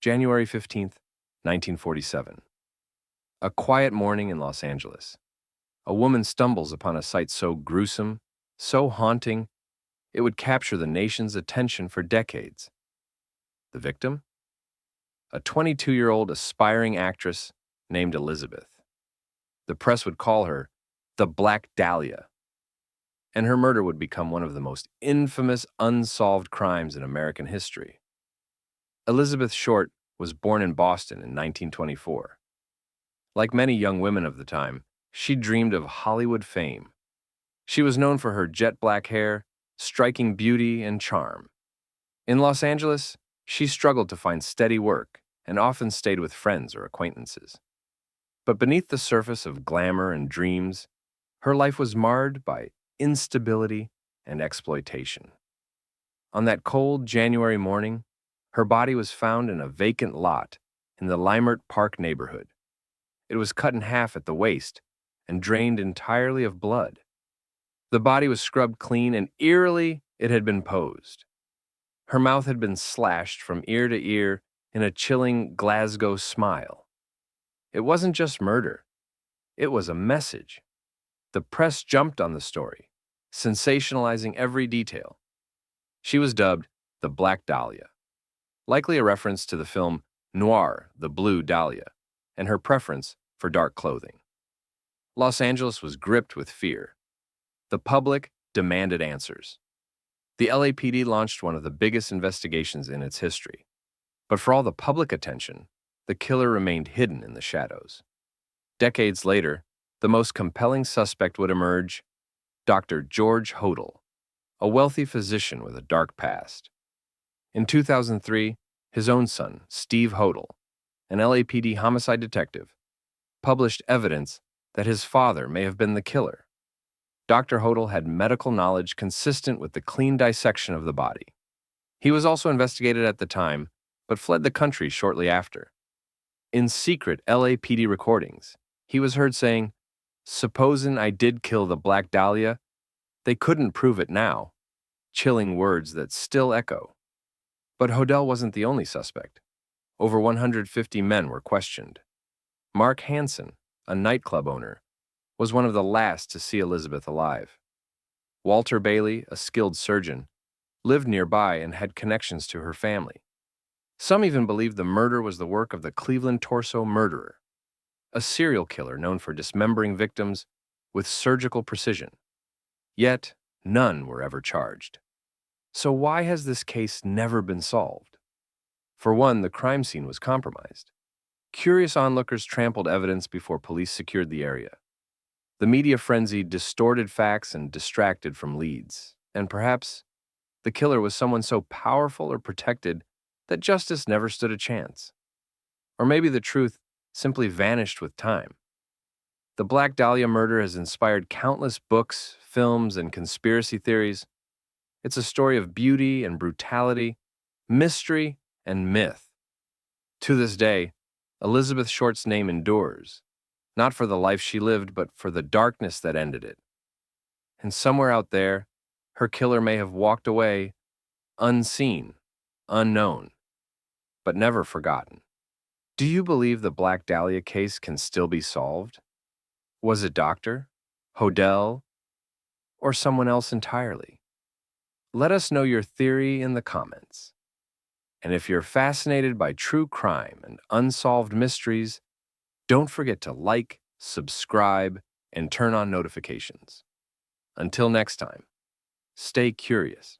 January 15th, 1947. A quiet morning in Los Angeles. A woman stumbles upon a sight so gruesome, so haunting, it would capture the nation's attention for decades. The victim? A 22-year-old aspiring actress named Elizabeth. The press would call her the Black Dahlia, and her murder would become one of the most infamous unsolved crimes in American history. Elizabeth Short was born in Boston in 1924. Like many young women of the time, she dreamed of Hollywood fame. She was known for her jet black hair, striking beauty, and charm. In Los Angeles, she struggled to find steady work and often stayed with friends or acquaintances. But beneath the surface of glamour and dreams, her life was marred by instability and exploitation. On that cold January morning, her body was found in a vacant lot in the Leimert Park neighborhood. It was cut in half at the waist and drained entirely of blood. The body was scrubbed clean, and eerily it had been posed. Her mouth had been slashed from ear to ear in a chilling Glasgow smile. It wasn't just murder. It was a message. The press jumped on the story, sensationalizing every detail. She was dubbed the Black Dahlia, likely a reference to the film Noir, the Blue Dahlia, and her preference for dark clothing. Los Angeles was gripped with fear. The public demanded answers. The LAPD launched one of the biggest investigations in its history. But for all the public attention, the killer remained hidden in the shadows. Decades later, the most compelling suspect would emerge: Dr. George Hodel, a wealthy physician with a dark past. In 2003, his own son, Steve Hodel, an LAPD homicide detective, published evidence that his father may have been the killer. Dr. Hodel had medical knowledge consistent with the clean dissection of the body. He was also investigated at the time, but fled the country shortly after. In secret LAPD recordings, he was heard saying, "Supposin' I did kill the Black Dahlia, they couldn't prove it now," chilling words that still echo. But Hodel wasn't the only suspect. Over 150 men were questioned. Mark Hansen, a nightclub owner, was one of the last to see Elizabeth alive. Walter Bailey, a skilled surgeon, lived nearby and had connections to her family. Some even believed the murder was the work of the Cleveland Torso murderer, a serial killer known for dismembering victims with surgical precision. Yet, none were ever charged. So why has this case never been solved? For one, the crime scene was compromised. Curious onlookers trampled evidence before police secured the area. The media frenzy distorted facts and distracted from leads. And perhaps the killer was someone so powerful or protected that justice never stood a chance. Or maybe the truth simply vanished with time. The Black Dahlia murder has inspired countless books, films, and conspiracy theories. It's a story of beauty and brutality, mystery and myth. To this day, Elizabeth Short's name endures, not for the life she lived, but for the darkness that ended it. And somewhere out there, her killer may have walked away, unseen, unknown, but never forgotten. Do you believe the Black Dahlia case can still be solved? Was it Dr. Hodel, or someone else entirely? Let us know your theory in the comments. And if you're fascinated by true crime and unsolved mysteries, don't forget to like, subscribe, and turn on notifications. Until next time, stay curious.